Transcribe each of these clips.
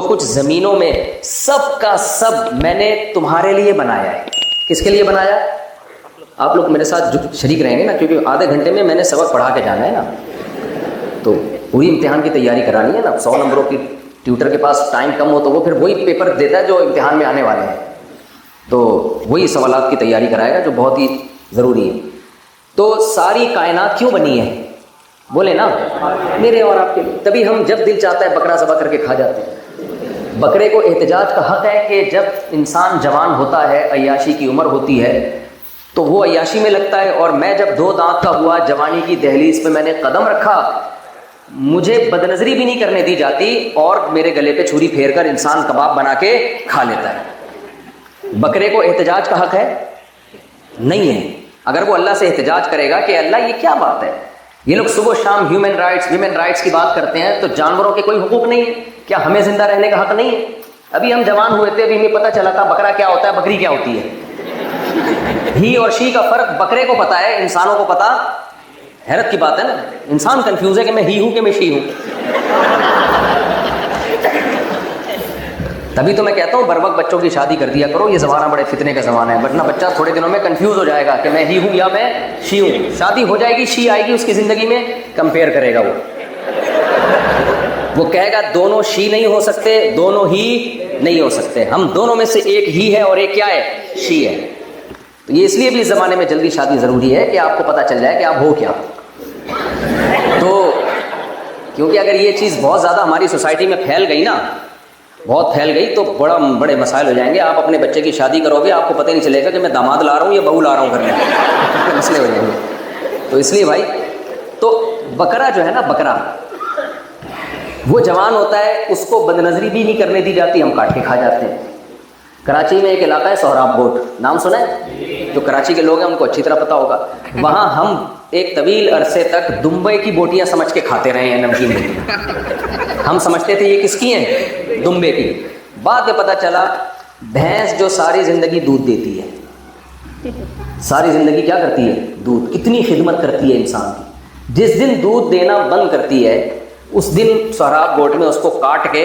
کچھ زمینوں میں سب کا سب میں نے تمہارے لیے بنایا ہے. کس کے لیے بنایا؟ آپ لوگ میرے ساتھ شریک رہیں گے نا، کیونکہ آدھے گھنٹے میں نے سبق پڑھا کے جانا ہے نا، تو پوری امتحان کی تیاری کرانی ہے نا. 100 نمبروں کی ٹیوٹر کے پاس ٹائم کم ہو تو وہ پھر وہی پیپر دیتا ہے جو امتحان میں آنے والے ہیں، تو وہی سوالات کی تیاری کرائے گا جو بہت ہی ضروری ہے. تو ساری کائنات کیوں بنی ہے؟ بولے نا، میرے اور آپ کے لیے. تبھی ہم جب دل چاہتا ہے بکرا ذبح کر کے کھا جاتے ہیں. بکرے کو احتجاج کا حق ہے کہ جب انسان جوان ہوتا ہے، عیاشی کی عمر ہوتی ہے، تو وہ عیاشی میں لگتا ہے. اور میں جب 2 دانت کا ہوا، جوانی کی دہلیز پہ میں نے قدم رکھا، مجھے بدنظری بھی نہیں کرنے دی جاتی اور میرے گلے پہ چھری پھیر کر انسان کباب بنا کے کھا لیتا ہے. بکرے کو احتجاج کا حق ہے؟ نہیں ہے. اگر وہ اللہ سے احتجاج کرے گا کہ اللہ یہ کیا بات ہے، یہ لوگ صبح شام ہیومن رائٹس کی بات کرتے ہیں، تو جانوروں کے کوئی حقوق نہیں ہے کیا؟ ہمیں زندہ رہنے کا حق نہیں ہے؟ ابھی ہم جوان ہوئے تھے، ابھی ہمیں پتہ چلا تھا بکرا کیا ہوتا ہے، بکری کیا ہوتی ہے. ہی اور شی کا فرق بکرے کو پتا ہے، انسانوں کو پتا. حیرت کی بات ہے نا، انسان کنفیوز ہے کہ میں ہی ہوں کہ میں شی ہوں. تبھی تو میں کہتا ہوں بر وقت بچوں کی شادی کر دیا کرو، یہ زمانہ بڑے فتنے کا زمانہ ہے، ورنہ بچہ تھوڑے دنوں میں کنفیوز ہو جائے گا کہ میں ہی ہوں یا میں شی ہوں. شادی ہو جائے گی، شی آئے گی اس کی زندگی میں، کمپیئر کرے گا. وہ کہے گا دونوں شی نہیں ہو سکتے، دونوں ہی نہیں ہو سکتے، ہم دونوں میں سے ایک ہی ہے اور ایک کیا ہے، شی ہے. تو یہ اس لیے بھی اس زمانے میں جلدی شادی ضروری ہے کہ آپ کو پتہ چل جائے کہ آپ ہو کیا. تو کیونکہ اگر یہ چیز بہت زیادہ ہماری سوسائٹی میں پھیل گئی نا، بہت پھیل گئی، تو بڑے مسائل ہو جائیں گے. آپ اپنے بچے کی شادی کرو گے، آپ کو پتہ نہیں چلے گا کہ میں داماد لا رہا ہوں یا بہو لا رہا ہوں گھر میں. مسئلے ہو جائیں گے. تو اس لیے بھائی، تو بکرا جو ہے نا، بکرا وہ جوان ہوتا ہے، اس کو بدنظری بھی نہیں کرنے دی جاتی، ہم کاٹ کے کھا جاتے ہیں. کراچی میں ایک علاقہ ہے سہراب بوٹ، نام سنا ہے؟ جو کراچی کے لوگ ہیں ان کو اچھی طرح پتہ ہوگا. وہاں ہم ایک طویل عرصے تک دمبئی کی بوٹیاں سمجھ کے کھاتے رہے ہیں، نمکین بوٹیاں. ہم سمجھتے تھے یہ کس کی ہیں، دمبے کی. بعد میں پتہ چلا بھینس جو ساری زندگی دودھ دیتی ہے، ساری زندگی کیا کرتی ہے، دودھ. کتنی خدمت کرتی ہے انسان کی. جس دن دودھ دینا بند کرتی ہے، اس دن سہراب گوٹ میں اس کو کاٹ کے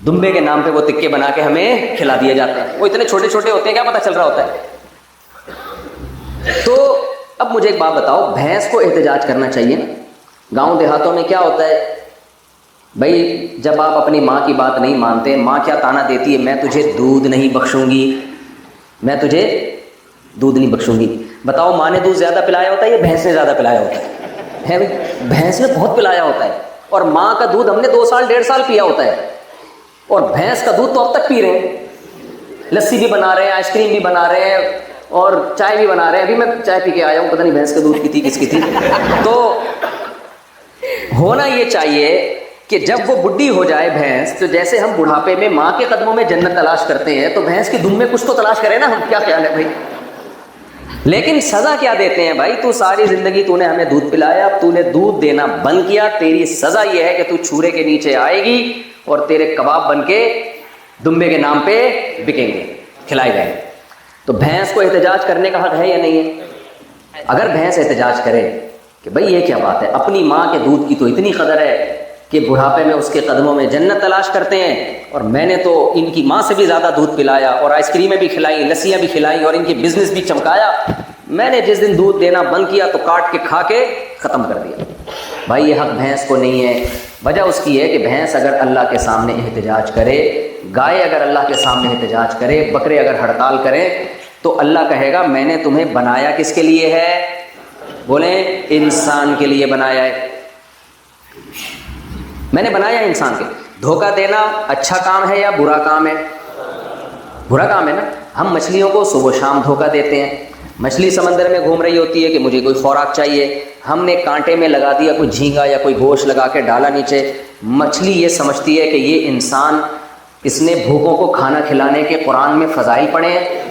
دمبے کے نام پہ وہ تکے بنا کے ہمیں کھلا دیے جاتے ہیں. وہ اتنے چھوٹے چھوٹے ہوتے ہیں، کیا پتہ چل رہا ہوتا ہے. تو اب مجھے ایک بات بتاؤ، بھینس کو احتجاج کرنا چاہیے نا. گاؤں دیہاتوں میں کیا ہوتا ہے بھائی، جب آپ اپنی ماں کی بات نہیں مانتے، ماں کیا تانا دیتی ہے، میں تجھے دودھ نہیں بخشوں گی، میں تجھے دودھ نہیں بخشوں گی. بتاؤ ماں نے دودھ زیادہ پلایا ہوتا ہے یا بھینس نے زیادہ پلایا ہوتا ہے؟ بھینس نے بہت پلایا ہوتا ہے. اور ماں کا دودھ ہم نے 2 سال 1.5 سال پیا ہوتا ہے، اور بھینس کا دودھ تو اب تک پی رہے ہیں. لسی بھی بنا رہے ہیں، آئس کریم بھی بنا رہے ہیں، اور چائے بھی بنا رہے ہیں. ابھی میں چائے پی کے آیا ہوں، پتہ نہیں بھینس کا دودھ کی تھی کس کی تھی. تو ہونا یہ چاہیے کہ جب وہ بڈھی ہو جائے بھینس، تو جیسے ہم بڑھاپے میں ماں کے قدموں میں جنت تلاش کرتے ہیں، تو بھینس کی دم میں کچھ تو تلاش کریں نا ہم. کیا خیال ہے بھائی؟ لیکن سزا کیا دیتے ہیں بھائی، تو ساری زندگی تو نے ہمیں دودھ پلایا، اب تو نے دودھ دینا بند کیا، تیری سزا یہ ہے کہ تو چھورے کے نیچے آئے گی اور تیرے کباب بن کے دمبے کے نام پہ بکیں گے، کھلائے جائیں گے. تو بھینس کو احتجاج کرنے کا حق ہے یا نہیں ہے؟ اگر بھینس احتجاج کرے کہ بھئی یہ کیا بات ہے، اپنی ماں کے دودھ کی تو اتنی قدر ہے کہ بڑھاپے میں اس کے قدموں میں جنت تلاش کرتے ہیں، اور میں نے تو ان کی ماں سے بھی زیادہ دودھ پلایا، اور آئس کریمیں بھی کھلائی، لسیاں بھی کھلائیں، اور ان کی بزنس بھی چمکایا. میں نے جس دن دودھ دینا بند کیا تو کاٹ کے کھا کے ختم کر دیا. بھائی یہ حق بھینس کو نہیں ہے. وجہ اس کی ہے کہ بھینس اگر اللہ کے سامنے احتجاج کرے، گائے اگر اللہ کے سامنے احتجاج کرے، بکرے اگر ہڑتال کریں، تو اللہ کہے گا میں نے تمہیں بنایا کس کے لیے ہے؟ بولیں، انسان کے لیے بنایا ہے. میں نے بنایا انسان کے. دھوکہ دینا اچھا کام ہے یا برا کام ہے؟ برا کام ہے نا. ہم مچھلیوں کو صبح و شام دھوکہ دیتے ہیں. مچھلی سمندر میں گھوم رہی ہوتی ہے کہ مجھے کوئی خوراک چاہیے، ہم نے کانٹے میں لگا دیا کوئی جھینگا یا کوئی گوشت لگا کے ڈالا نیچے. مچھلی یہ سمجھتی ہے کہ یہ انسان، اس نے بھوکوں کو کھانا کھلانے کے قرآن میں فضائل پڑھے ہیں،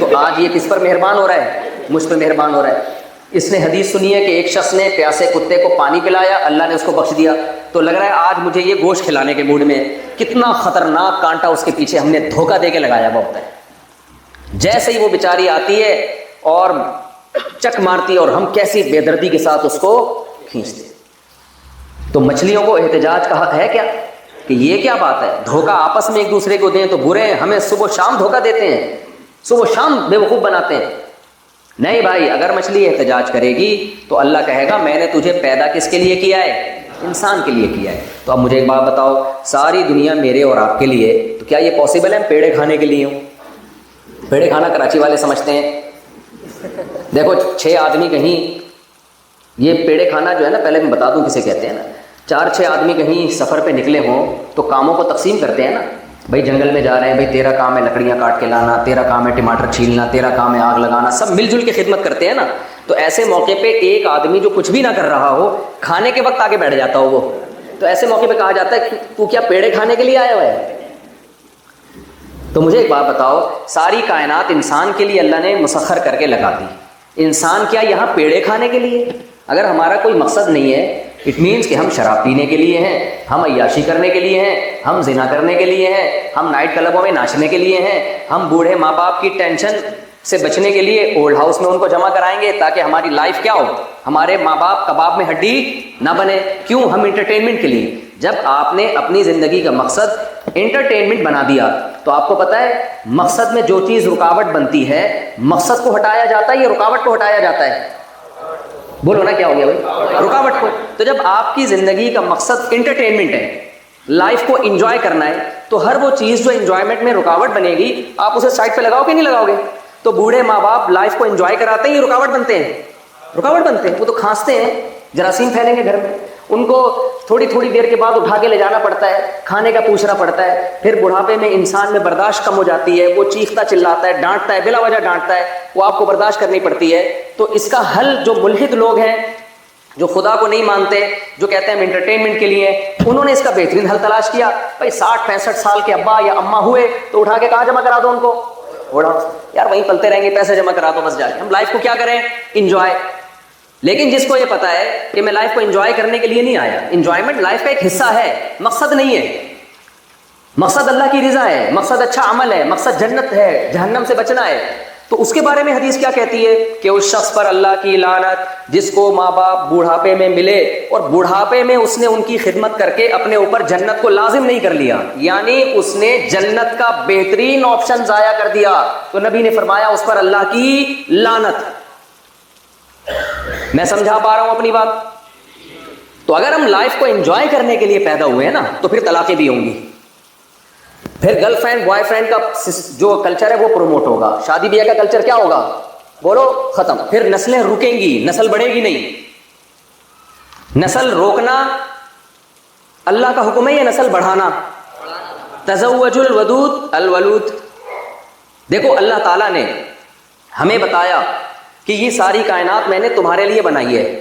تو آج یہ کس پر مہربان ہو رہا ہے؟ مجھ پہ مہربان ہو رہا ہے. اس نے حدیث سنی ہے کہ ایک شخص نے پیاسے کتے کو پانی پلایا، اللہ نے اس کو بخش دیا، تو لگ رہا ہے آج مجھے یہ گوشت کھلانے کے موڈ میں. کتنا خطرناک کانٹا اس کے پیچھے ہم نے دھوکہ دے کے لگایا ہوا ہوتا ہے. جیسے ہی وہ بیچاری آتی ہے اور چک مارتی ہے، اور ہم کیسی بے دردی کے ساتھ اس کو کھینچتے. تو مچھلیوں کو احتجاج کا حق ہے کیا؟ کہ یہ کیا بات ہے, دھوکہ آپس میں ایک دوسرے کو دیں تو برے ہیں, ہمیں صبح شام دھوکہ دیتے ہیں, صبح شام بیوقوف بناتے ہیں. نہیں بھائی, اگر مچھلی احتجاج کرے گی تو اللہ کہے گا میں نے تجھے پیدا کس کے لیے کیا ہے, انسان کے لیے کیا ہے. تو اب مجھے ایک بات بتاؤ, ساری دنیا میرے اور آپ کے لیے, تو کیا یہ پاسبل ہے ہم پیڑے کھانے کے لیے ہوں؟ پیڑے کھانا کراچی والے سمجھتے ہیں. دیکھو 6 آدمی کہیں, یہ پیڑے کھانا جو ہے نا, پہلے میں بتا دوں کسے کہتے ہیں نا, 4-6 آدمی کہیں سفر پہ نکلے ہوں تو کاموں کو تقسیم کرتے ہیں نا. بھائی جنگل میں جا رہے ہیں, بھائی تیرا کام ہے لکڑیاں کاٹ کے لانا, تیرا کام ہے ٹماٹر چھیلنا, تیرا کام ہے آگ لگانا, سب مل جل کے خدمت کرتے ہیں نا. تو ایسے موقع پہ ایک آدمی جو کچھ بھی نہ کر رہا ہو, کھانے کے وقت آگے بیٹھ جاتا ہو وہ, تو ایسے موقع پہ کہا جاتا ہے تو کیا پیڑے کھانے کے لیے آیا ہوا ہے؟ تو مجھے ایک بات بتاؤ, ساری کائنات انسان کے لیے اللہ نے مسخر کر کے لگا دی, انسان کیا یہاں پیڑے کھانے کے لیے؟ اگر ہمارا کوئی مقصد نہیں ہے, اٹ مینس کہ ہم شراب پینے کے لیے ہیں, ہم عیاشی کرنے کے لیے ہیں, ہم زنا کرنے کے لیے ہیں, ہم نائٹ کلبوں میں ناچنے کے لیے ہیں, ہم بوڑھے ماں باپ کی ٹینشن سے بچنے کے لیے اولڈ ہاؤس میں ان کو جمع کرائیں گے تاکہ ہماری لائف کیا ہو, ہمارے ماں باپ کباب میں ہڈی نہ بنے. کیوں؟ ہم انٹرٹینمنٹ کے لیے. جب آپ نے اپنی زندگی کا مقصد انٹرٹینمنٹ بنا دیا تو آپ کو پتہ ہے مقصد میں جو چیز رکاوٹ بنتی ہے, مقصد کو ہٹایا جاتا ہے یا رکاوٹ کو ہٹایا جاتا ہے؟ بولو نا کیا ہو گیا بھائی, رکاوٹ کو. تو جب آپ کی زندگی کا مقصد انٹرٹینمنٹ ہے, لائف کو انجوائے کرنا ہے, تو ہر وہ چیز جو انجوائمنٹ میں رکاوٹ بنے گی آپ اسے سائڈ پہ لگاؤ کہ نہیں لگاؤ گے؟ تو بوڑھے ماں باپ لائف کو انجوائے کراتے ہیں, یہ رکاوٹ بنتے ہیں, رکاوٹ بنتے ہیں. وہ تو کھانستے ہیں, جراثیم پھیلیں گے گھر میں, ان کو تھوڑی تھوڑی دیر کے بعد اٹھا کے لے جانا پڑتا ہے, کھانے کا پوچھنا پڑتا ہے. پھر بڑھاپے میں انسان میں برداشت کم ہو جاتی ہے, وہ چیختا چلاتا ہے, ڈانٹتا ہے, بلا وجہ ڈانٹتا ہے, وہ آپ کو برداشت کرنی پڑتی ہے. تو اس کا حل جو ملحد لوگ ہیں, جو خدا کو نہیں مانتے, جو کہتے ہیں ہم انٹرٹینمنٹ کے لیے, انہوں نے اس کا بہترین حل تلاش کیا. بھائی 60-65 سال کے ابا یا اماں ہوئے تو اٹھا کے کہاں جمع کرا دو ان کو, یار وہیں پلتے رہیں گے, پیسے جمع کرا دو بس جا کے. ہم لائف کو کیا کریں؟ انجوائے. لیکن جس کو یہ پتا ہے کہ میں لائف کو انجوائے کرنے کے لیے نہیں آیا, انجوائمنٹ لائف کا ایک حصہ ہے, مقصد نہیں ہے. مقصد اللہ کی رضا ہے, مقصد اچھا عمل ہے, مقصد جنت ہے, جہنم سے بچنا ہے. تو اس کے بارے میں حدیث کیا کہتی ہے کہ اس شخص پر اللہ کی لعنت جس کو ماں باپ بوڑھاپے میں ملے اور بوڑھاپے میں اس نے ان کی خدمت کر کے اپنے اوپر جنت کو لازم نہیں کر لیا, یعنی اس نے جنت کا بہترین آپشن ضائع کر دیا. تو نبی نے فرمایا اس پر اللہ کی لعنت. میں سمجھا پا رہا ہوں اپنی بات؟ تو اگر ہم لائف کو انجوائے کرنے کے لیے پیدا ہوئے ہیں نا, تو پھر طلاقیں بھی ہوں گی, پھر گرل فرینڈ بوائے فرینڈ کا جو کلچر ہے وہ پروموٹ ہوگا, شادی بیاہ کا کلچر کیا ہوگا, بولو ختم. پھر نسلیں رکیں گی, نسل بڑھے گی نہیں. نسل روکنا اللہ کا حکم ہے یا نسل بڑھانا؟ تزوج الودود الولود. دیکھو اللہ تعالیٰ نے ہمیں بتایا کہ یہ ساری کائنات میں نے تمہارے لیے بنائی ہے,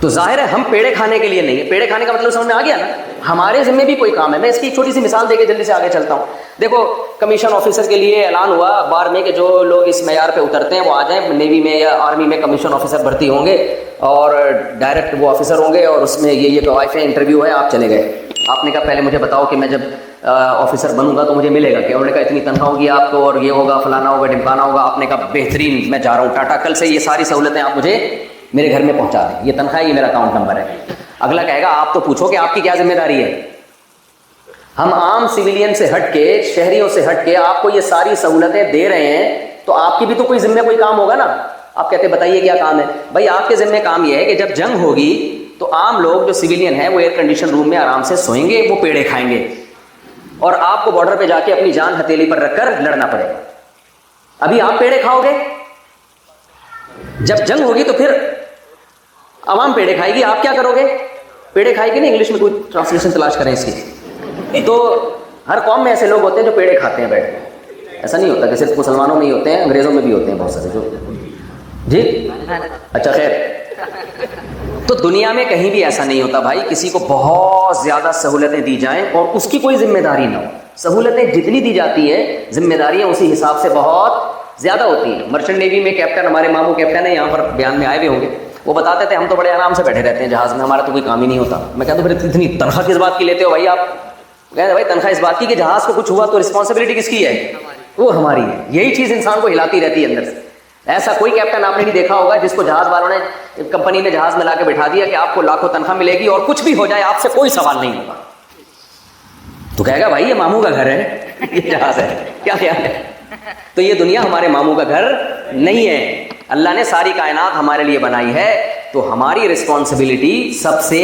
تو ظاہر ہے ہم پیڑے کھانے کے لیے نہیں ہے. پیڑے کھانے کا مطلب سمجھ میں آ گیا نا, ہمارے ذمہ بھی کوئی کام ہے. میں اس کی چھوٹی سی مثال دے کے جلدی سے آگے چلتا ہوں. دیکھو کمیشن آفیسر کے لیے اعلان ہوا اخبار میں کہ جو لوگ اس معیار پہ اترتے ہیں وہ آ جائیں, نیوی میں یا آرمی میں کمیشن آفیسر بھرتی ہوں گے اور ڈائریکٹ وہ آفیسر ہوں گے, اور اس میں یہ طوائف انٹرویو ہے, آپ چلے گئے. آپ نے کہا پہلے مجھے بتاؤ کہ میں جب آفیسر بنوں گا تو مجھے ملے گا کیا؟ انہوں نے کہا اتنی تنخواہ ہوگی آپ کو, اور یہ ہوگا, فلانا ہوگا, ڈمکانا ہوگا. آپ نے کہا بہترین, میں جا رہا ہوں ٹاٹا, کل سے یہ ساری سہولتیں آپ مجھے میرے گھر میں پہنچا دیں, یہ تنخواہ, یہ میرا اکاؤنٹ نمبر ہے. اگلا کہے گا آپ تو پوچھو کہ آپ کی کیا ذمہ داری ہے. ہم عام سویلین سے ہٹ کے, شہریوں سے ہٹ کے آپ کو یہ ساری سہولتیں دے رہے ہیں, تو آپ کی بھی تو کوئی ذمہ کوئی کام ہوگا نا. آپ کہتے بتائیے کیا کام ہے؟ بھائی آپ کے ذمہ کام یہ ہے کہ جب جنگ ہوگی تو عام لوگ جو سویلین ہیں وہ ایئر کنڈیشن روم میں آرام سے سوئیں گے, وہ پیڑے کھائیں گے, اور آپ کو بارڈر پہ جا کے اپنی جان ہتھیلی پر رکھ کر لڑنا پڑے گا. ابھی آپ پیڑے کھاؤ گے, جب جنگ ہوگی تو پھر عوام پیڑے کھائے گی, آپ کیا کرو گے؟ پیڑے کھائے گی. نہیں, انگلش میں کوئی ٹرانسلیشن تلاش کریں اس کی. تو ہر قوم میں ایسے لوگ ہوتے ہیں جو پیڑے کھاتے ہیں بیٹھ کے. ایسا نہیں ہوتا کہ صرف مسلمانوں میں ہی ہوتے ہیں, انگریزوں میں بھی ہوتے ہیں بہت سارے جو. جی اچھا خیر. تو دنیا میں کہیں بھی ایسا نہیں ہوتا بھائی, کسی کو بہت زیادہ سہولتیں دی جائیں اور اس کی کوئی ذمہ داری نہ ہو. سہولتیں جتنی دی جاتی ہیں, ذمہ داریاں اسی حساب سے بہت زیادہ ہوتی ہیں. مرچنٹ نیوی میں کیپٹن, ہمارے ماموں کیپٹن ہیں, یہاں پر بیان میں آئے ہوئے ہوں گے, وہ بتاتے تھے ہم تو بڑے آرام سے بیٹھے رہتے ہیں جہاز میں, ہمارا تو کوئی کام ہی نہیں ہوتا. میں کہتا ہوں پھر اتنی تنخواہ کس بات کی لیتے ہو بھائی آپ؟ کہتے بھائی تنخواہ اس بات کی کہ جہاز کو کچھ ہوا تو رسپانسبلٹی کس کی ہے؟ وہ ہماری ہے. یہی چیز انسان کو ہلاتی رہتی ہے اندر سے. ایسا کوئی کیپٹن آپ نے نہیں دیکھا ہوگا جس کو جہاز والوں نے, کمپنی نے جہاز میں لا کے بٹھا دیا کہ آپ کو لاکھوں تنخواہ ملے گی اور کچھ بھی ہو جائے آپ سے کوئی سوال نہیں ہوگا. تو کہے گا بھائی یہ ماموں کا گھر ہے، یہ جہاز ہے، کیا خیال ہے؟ تو یہ دنیا ہمارے ماموں کا گھر نہیں ہے، اللہ نے ساری کائنات ہمارے لیے بنائی ہے، تو ہماری رسپانسبلٹی سب سے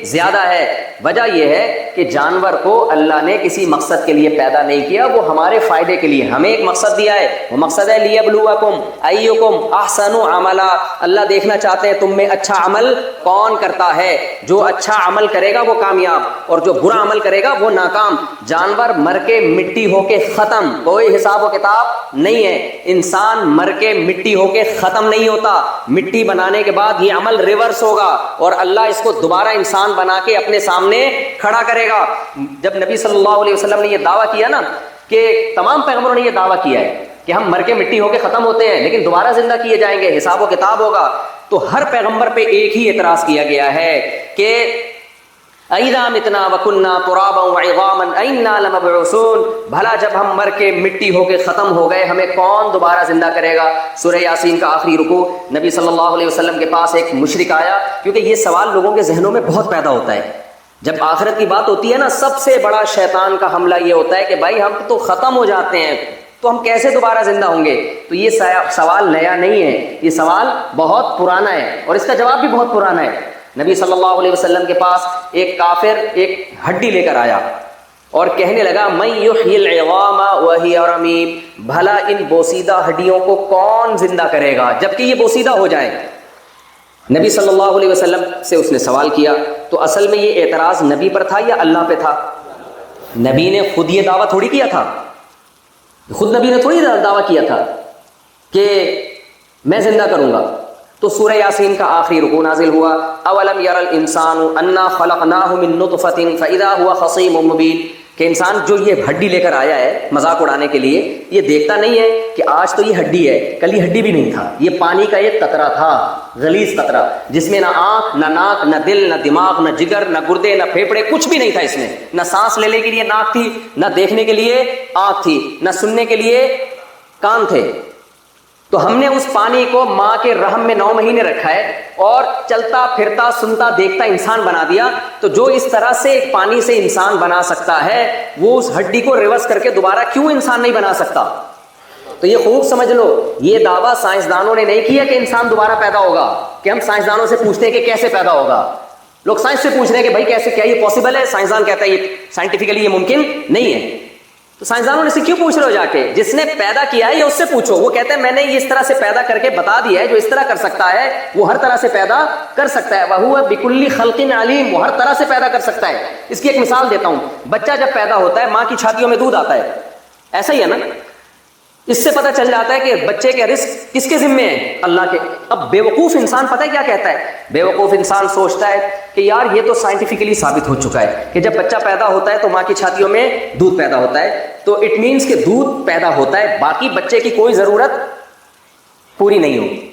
زیادہ ہے۔ وجہ یہ ہے کہ جانور کو اللہ نے کسی مقصد کے لیے پیدا نہیں کیا، وہ ہمارے فائدے کے لیے ہمیں ایک مقصد دیا ہے، وہ مقصد ہے لیبلوکم ایکم احسن عملا، اللہ دیکھنا چاہتے ہیں تم میں اچھا عمل کون کرتا ہے، جو اچھا عمل کرے گا وہ کامیاب اور جو برا عمل کرے گا وہ ناکام۔ جانور مر کے مٹی ہو کے ختم، کوئی حساب و کتاب نہیں ہے، انسان مر کے مٹی ہو کے ختم نہیں ہوتا، مٹی بنانے کے بعد یہ عمل ریورس ہوگا اور اللہ اس کو دوبارہ انسان بنا کے اپنے سامنے کھڑا کرے گا۔ جب نبی صلی اللہ علیہ وسلم نے یہ دعویٰ کیا نا، کہ تمام پیغمبروں نے یہ دعویٰ کیا ہے کہ ہم مر کے مٹی ہو کے ختم ہوتے ہیں لیکن دوبارہ زندہ کیے جائیں گے، حساب و کتاب ہوگا، تو ہر پیغمبر پہ ایک ہی اعتراض کیا گیا ہے کہ اَإِذَا مِتْنَا وَكُنَّا تُرَابًا وَعِظَامًا أَإِنَّا لَمَبْعُوثُونَ، بھلا جب ہم مر کے مٹی ہو کے ختم ہو گئے ہمیں کون دوبارہ زندہ کرے گا۔ سورہ یاسین کا آخری رکوع، نبی صلی اللہ علیہ وسلم کے پاس ایک مشرک آیا، کیونکہ یہ سوال لوگوں کے ذہنوں میں بہت پیدا ہوتا ہے جب آخرت کی بات ہوتی ہے نا، سب سے بڑا شیطان کا حملہ یہ ہوتا ہے کہ بھائی ہم تو ختم ہو جاتے ہیں تو ہم کیسے دوبارہ زندہ ہوں گے۔ تو یہ سوال نیا نہیں ہے، یہ سوال بہت پرانا ہے اور اس کا جواب بھی بہت پرانا ہے۔ نبی صلی اللہ علیہ وسلم کے پاس ایک کافر ایک ہڈی لے کر آیا اور کہنے لگا من یحیی العظام وہی رمیم، بھلا ان بوسیدہ ہڈیوں کو کون زندہ کرے گا جبکہ یہ بوسیدہ ہو جائے۔ نبی صلی اللہ علیہ وسلم سے اس نے سوال کیا، تو اصل میں یہ اعتراض نبی پر تھا یا اللہ پہ تھا؟ نبی نے خود یہ دعویٰ تھوڑی کیا تھا، خود نبی نے تھوڑی دعویٰ کیا تھا کہ میں زندہ کروں گا۔ تو سورہ یاسین کا آخری رکوع نازل ہوا، اولم یر الانسان انا خلقناہ من نطفۃ فاذا هو خصیم مبین، کہ انسان جو یہ ہڈی لے کر آیا ہے مذاق اڑانے کے لیے، یہ دیکھتا نہیں ہے کہ آج تو یہ ہڈی ہے، کل یہ ہڈی بھی نہیں تھا، یہ پانی کا ایک قطرہ تھا، غلیظ قطرہ، جس میں نہ آنکھ نہ ناک نہ دل نہ دماغ نہ جگر نہ گردے نہ پھیپھڑے، کچھ بھی نہیں تھا اس میں، نہ سانس لینے کے لیے ناک تھی، نہ دیکھنے کے لیے آنکھ تھی، نہ سننے کے لیے کان تھے۔ تو ہم نے اس پانی کو ماں کے رحم میں 9 مہینے رکھا ہے اور چلتا پھرتا سنتا دیکھتا انسان بنا دیا۔ تو جو اس طرح سے ایک پانی سے انسان بنا سکتا ہے، وہ اس ہڈی کو ریورس کر کے دوبارہ کیوں انسان نہیں بنا سکتا؟ تو یہ خوب سمجھ لو، یہ دعویٰ سائنسدانوں نے نہیں کیا کہ انسان دوبارہ پیدا ہوگا، کہ ہم سائنسدانوں سے پوچھتے ہیں کہ کیسے پیدا ہوگا۔ لوگ سائنس سے پوچھ رہے ہیں کہ بھائی کیسے، کیا یہ پاسبل ہے؟ سائنسدان کہتا ہے یہ سائنٹیفکلی یہ ممکن نہیں ہے۔ تو سائنسدانوں نے سے کیوں پوچھ رہے ہو جا کے؟ جس نے پیدا کیا ہے یہ اس سے پوچھو، وہ کہتے ہیں میں نے اس طرح سے پیدا کر کے بتا دیا ہے، جو اس طرح کر سکتا ہے وہ ہر طرح سے پیدا کر سکتا ہے، وَهُوَ بِكُلِّ خَلْقٍ عَلِيمٌ، وہ ہر طرح سے پیدا کر سکتا ہے۔ اس کی ایک مثال دیتا ہوں، بچہ جب پیدا ہوتا ہے ماں کی چھاتیوں میں دودھ آتا ہے، ایسا ہی ہے نا، اس سے پتہ چل جاتا ہے کہ بچے کے رزق کس کے ذمے ہے؟ اللہ کے۔ اب بیوقوف انسان پتہ ہے کیا کہتا ہے؟ بیوقوف انسان سوچتا ہے کہ یار یہ تو سائنٹیفکلی ثابت ہو چکا ہے کہ جب بچہ پیدا ہوتا ہے تو ماں کی چھاتیوں میں دودھ پیدا ہوتا ہے، تو اٹ مینس کہ دودھ پیدا ہوتا ہے، باقی بچے کی کوئی ضرورت پوری نہیں ہوگی۔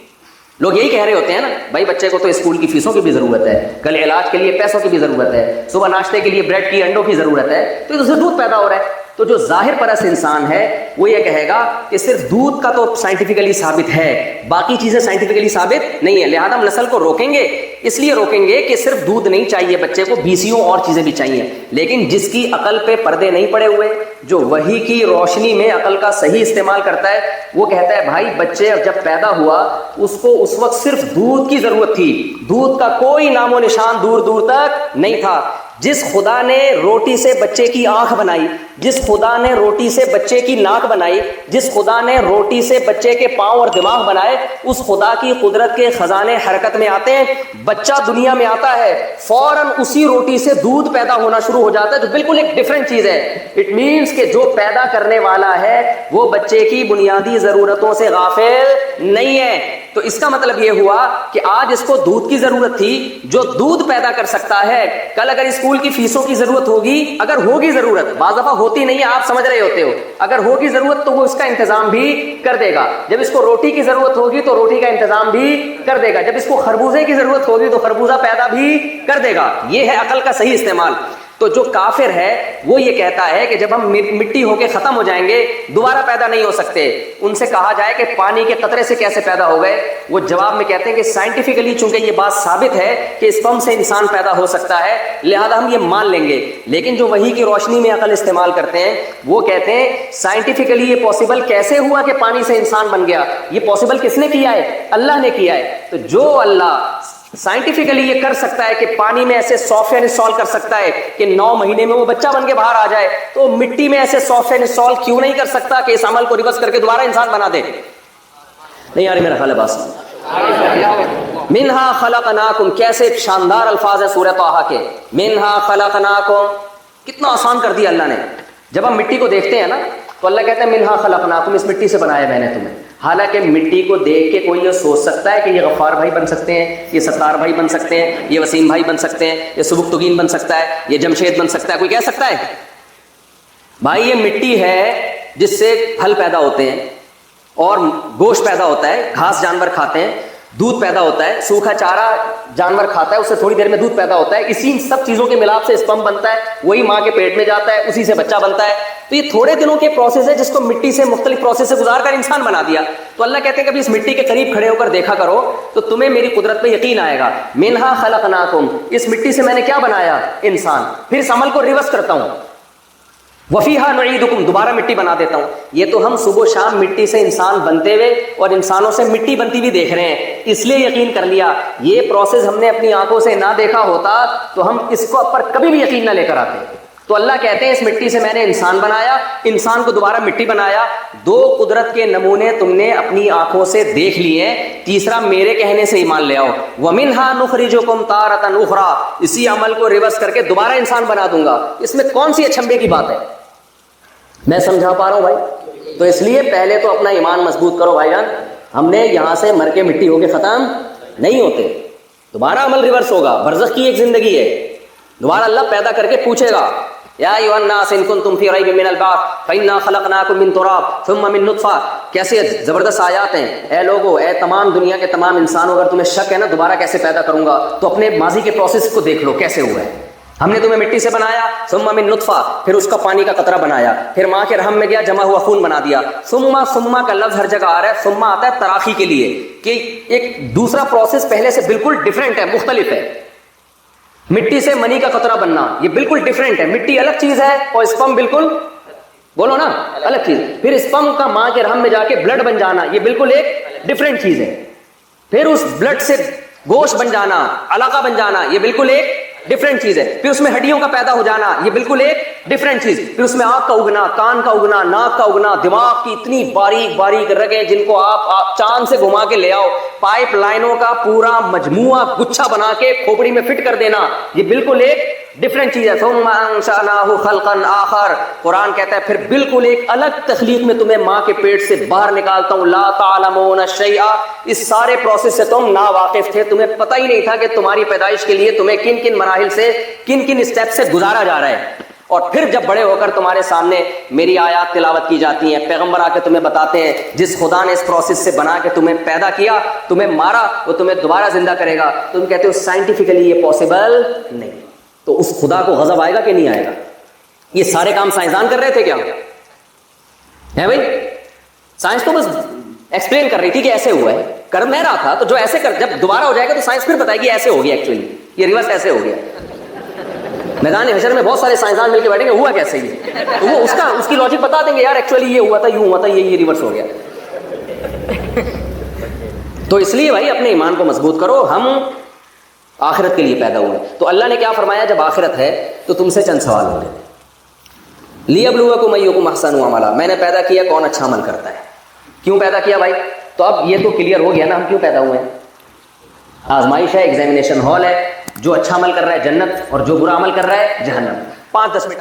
لوگ یہی کہہ رہے ہوتے ہیں نا، بھائی بچے کو تو اسکول کی فیسوں کی بھی ضرورت ہے، کل علاج کے لیے پیسوں کی بھی ضرورت ہے، صبح ناشتے کے لیے بریڈ کی انڈوں کی ضرورت ہے، تو اس سے دودھ پیدا ہو رہا ہے۔ تو جو ظاہر پرست انسان ہے وہ یہ کہے گا کہ صرف دودھ کا تو سائنٹیفکلی ثابت ہے، باقی چیزیں سائنٹیفکلی ثابت نہیں ہے، لہذا ہم نسل کو روکیں گے، اس لیے روکیں گے کہ صرف دودھ نہیں چاہیے بچے کو، بیسیوں اور چیزیں بھی چاہیے۔ لیکن جس کی عقل پہ پردے نہیں پڑے ہوئے، جو وحی کی روشنی میں عقل کا صحیح استعمال کرتا ہے، وہ کہتا ہے بھائی بچے جب پیدا ہوا اس کو اس وقت صرف دودھ کی ضرورت تھی، دودھ کا کوئی نام و نشان دور دور تک نہیں تھا۔ جس خدا نے روٹی سے بچے کی آنکھ بنائی، جس خدا نے روٹی سے بچے کی ناک بنائی، جس خدا نے روٹی سے بچے کے پاؤں اور دماغ بنائے، اس خدا کی قدرت کے خزانے حرکت میں آتے ہیں۔ بچہ دنیا میں آتا ہے، فوراً اسی روٹی سے دودھ پیدا ہونا شروع ہو جاتا ہے، جو بالکل ایک ڈفرینٹ چیز ہے۔ اٹ مینس کہ جو پیدا کرنے والا ہے وہ بچے کی بنیادی ضرورتوں سے غافل نہیں ہے۔ تو اس کا مطلب یہ ہوا کہ آج اس کو دودھ کی ضرورت تھی، جو دودھ پیدا کر سکتا ہے، کل اگر اسکول کی فیسوں کی ضرورت ہوگی، اگر ہوگی ضرورت، بعض دفعہ ہوتی نہیں ہے، آپ سمجھ رہے ہوتے ہو، اگر ہوگی ضرورت تو وہ اس کا انتظام بھی کر دے گا۔ جب اس کو روٹی کی ضرورت ہوگی تو روٹی کا انتظام بھی کر دے گا۔ جب اس کو خربوزے کی ضرورت ہوگی تو خربوزہ پیدا بھی کر دے گا۔ یہ ہے عقل کا صحیح استعمال۔ تو جو کافر ہے وہ یہ کہتا ہے کہ جب ہم مٹی ہو کے ختم ہو جائیں گے دوبارہ پیدا نہیں ہو سکتے. ان سے کہا جائے کہ پانی کے قطرے سے کیسے پیدا ہو گئے؟ وہ جواب میں کہتے ہیں کہ سائنٹیفکلی چونکہ یہ بات ثابت ہے کہ اسپرم سے انسان پیدا ہو سکتا ہے لہذا ہم یہ مان لیں گے. لیکن جو وحی کی روشنی میں عقل استعمال کرتے ہیں وہ کہتے ہیں سائنٹیفکلی یہ پاسبل کیسے ہوا کہ پانی سے انسان بن گیا؟ یہ پاسبل کس نے کیا ہے؟ اللہ نے کیا ہے. تو جو اللہ سائنٹیفکلی یہ کر سکتا ہے کہ پانی میں ایسے سافٹ ویئر انسٹال کر سکتا ہے کہ 9 مہینے میں وہ بچہ بن کے باہر آ جائے, تو مٹی میں ایسے سافٹ ویئر انسٹال کیوں نہیں کر سکتا کہ اس عمل کو ریورس کر کے دوبارہ انسان بنا دے؟ نہیں یار میرا خیال ہے بات منہا خلقناکم, کیسے شاندار الفاظ ہیں سورہ طٰہٰ کے. منہا خلقناکم, کتنا آسان کر دیا اللہ نے. جب ہم مٹی کو دیکھتے ہیں نا تو اللہ کہتا ہے منہا خلقناکم, اس مٹی سے بنایا میں نے تمہیں. حالانکہ مٹی کو دیکھ کے کوئی یہ سوچ سکتا ہے کہ یہ غفار بھائی بن سکتے ہیں, یہ ستار بھائی بن سکتے ہیں, یہ وسیم بھائی بن سکتے ہیں, یہ سبکتگین بن سکتا ہے, یہ جمشید بن سکتا ہے؟ کوئی کہہ سکتا ہے؟ بھائی یہ مٹی ہے جس سے پھل پیدا ہوتے ہیں اور گوشت پیدا ہوتا ہے, گھاس جانور کھاتے ہیں, دودھ پیدا ہوتا ہے, سوکھا چارہ جانور کھاتا ہے, اس سے تھوڑی دیر میں دودھ پیدا ہوتا ہے. اسی سب چیزوں کے ملاپ سے اسپرم بنتا ہے, وہی ماں کے پیٹ میں جاتا ہے, اسی سے بچہ بنتا ہے. تو یہ تھوڑے دنوں کے پروسیس ہے جس کو مٹی سے مختلف پروسیس سے گزار کر انسان بنا دیا. تو اللہ کہتے ہیں کہ اس مٹی کے قریب کھڑے ہو کر دیکھا کرو تو تمہیں میری قدرت پہ یقین آئے گا. منہا خلقناکم, اس مٹی سے میں نے کیا بنایا؟ انسان. پھر اس عمل کو ریورس کرتا ہوں. وفیہا نعیدکم, دوبارہ مٹی بنا دیتا ہوں. یہ تو ہم صبح و شام مٹی سے انسان بنتے ہوئے اور انسانوں سے مٹی بنتی ہوئی دیکھ رہے ہیں, اس لیے یقین کر لیا. یہ پروسیس ہم نے اپنی آنکھوں سے نہ دیکھا ہوتا تو ہم اس کو پر کبھی بھی یقین نہ لے کر آتے. تو اللہ کہتے ہیں اس مٹی سے میں نے انسان بنایا, انسان کو دوبارہ مٹی بنایا. 2 قدرت کے نمونے تم نے اپنی آنکھوں سے دیکھ لیے, تیسرا میرے کہنے سے ایمان لے آؤ. وَمِنْهَا نُخْرِجُكُمْ تَارَةً أُخْرَىٰ, اسی عمل کو ریورس کر کے دوبارہ انسان بنا دوں گا. اس میں کون سی اچھمبے کی بات ہے؟ میں سمجھا پا رہا ہوں بھائی؟ تو اس لیے پہلے تو اپنا ایمان مضبوط کرو بھائی جان. ہم نے یہاں سے مر کے مٹی ہو کے ختم نہیں ہوتے, دوبارہ عمل ریورس ہوگا. برزخ کی ایک زندگی ہے, دوبارہ اللہ پیدا کر کے پوچھے گا یا ایھا الناس ان کنتم فی ریب من البعث فانا خلقناکم من تراب ثم من نطفہ. کیسے زبردست آیات ہیں. اے لوگو, اے تمام دنیا کے تمام انسانوں, اگر تمہیں شک ہے نا دوبارہ کیسے پیدا کروں گا تو اپنے ماضی کے پروسیس کو دیکھ لو کیسے ہوا ہے. ہم نے تمہیں مٹی سے بنایا, ثم من نطفہ, پھر اس کا پانی کا قطرہ بنایا, پھر ماں کے رحم میں گیا, جمع ہوا خون بنا دیا. ثم کا لفظ ہر جگہ آ رہا ہے, ثم آتا ہے تراخی کے لیے کہ ایک دوسرا پروسیس پہلے سے بالکل ڈفرینٹ ہے, مختلف ہے. مٹی سے منی کا قطرہ بننا یہ بالکل ڈفرینٹ ہے. مٹی الگ چیز ہے اور اسپرم بالکل, بولو نا, الگ چیز. پھر اسپرم کا ماں کے رحم میں جا کے بلڈ بن جانا یہ بالکل ایک ڈفرینٹ چیز ہے. پھر اس بلڈ سے گوشت بن جانا, علاقہ بن جانا یہ بالکل ایک ڈفرینٹ چیز ہے. پھر اس میں ہڈیوں کا پیدا ہو جانا یہ بالکل ایک ڈفرینٹ چیز. پھر اس میں آنکھ کا اگنا, کان کا اگنا, ناک کا اگنا, دماغ کی اتنی باریک باریک رگیں جن کو آپ چاند سے گھما کے لے آؤ, پائپ لائنوں کا پورا مجموعہ گچھا بنا کے کھوپڑی میں فٹ کر دینا یہ بالکل ایک ڈفرینٹ چیز ہے. ثم انشأناہ خلقا آخر, قرآن کہتا ہے پھر بالکل ایک الگ تخلیق میں تمہیں ماں کے پیٹ سے باہر نکالتا ہوں. لا تعلمون شیئا, اس سارے پروسیس سے تم ناواقف تھے, تمہیں پتہ ہی نہیں تھا کہ تمہاری پیدائش کے لیے تمہیں کن کن مراحل سے, کن کن اسٹیپ سے گزارا جا رہا ہے. اور پھر جب بڑے ہو کر تمہارے سامنے میری آیات تلاوت کی جاتی ہیں, پیغمبر آ کے تمہیں بتاتے ہیں جس خدا نے اس پروسیس سے بنا کے تمہیں پیدا کیا, تمہیں مارا, وہ تمہیں دوبارہ زندہ کرے گا. تم کہتے ہو سائنٹیفکلی یہ پاسبل نہیں. تو اس خدا کو غضب آئے گا کہ نہیں آئے گا؟ یہ سارے کام سائنسدان کر رہے تھے کیا ہے بھائی؟ سائنس تو بس ایکسپلین کر رہی تھی کہ ایسے ہوا ہے, کر میں رہا تھا. تو جو ایسے کر, جب دوبارہ ہو جائے گا تو سائنس پھر بتائے گی ایسے ہو گیا, ایکچولی یہ ریورس ایسے ہو گیا. میدان حشر میں بہت سارے سائنسدان مل کے بیٹھیں گے, ہوا کیسے یہ, تو وہ اس کی لاجک بتا دیں گے, یار ایکچولی یہ ہوا تھا, یوں ہوا تھا, یہ ریورس ہو گیا. تو اس لیے بھائی اپنے ایمان کو مضبوط کرو. ہم آخرت کے لیے پیدا ہوئے. تو اللہ نے کیا فرمایا, جب آخرت ہے تو تم سے چند سوال ہوں گے. لیبلوکم ایکم احسن عملا, میں نے پیدا کیا کون اچھا عمل کرتا ہے. کیوں پیدا کیا بھائی؟ تو اب یہ تو کلیئر ہو گیا نا ہم کیوں پیدا ہوئے ہیں. آزمائش ہے, ایگزامینیشن ہال ہے. جو اچھا عمل کر رہا ہے جنت, اور جو برا عمل کر رہا ہے جہنم. 5-10 منٹ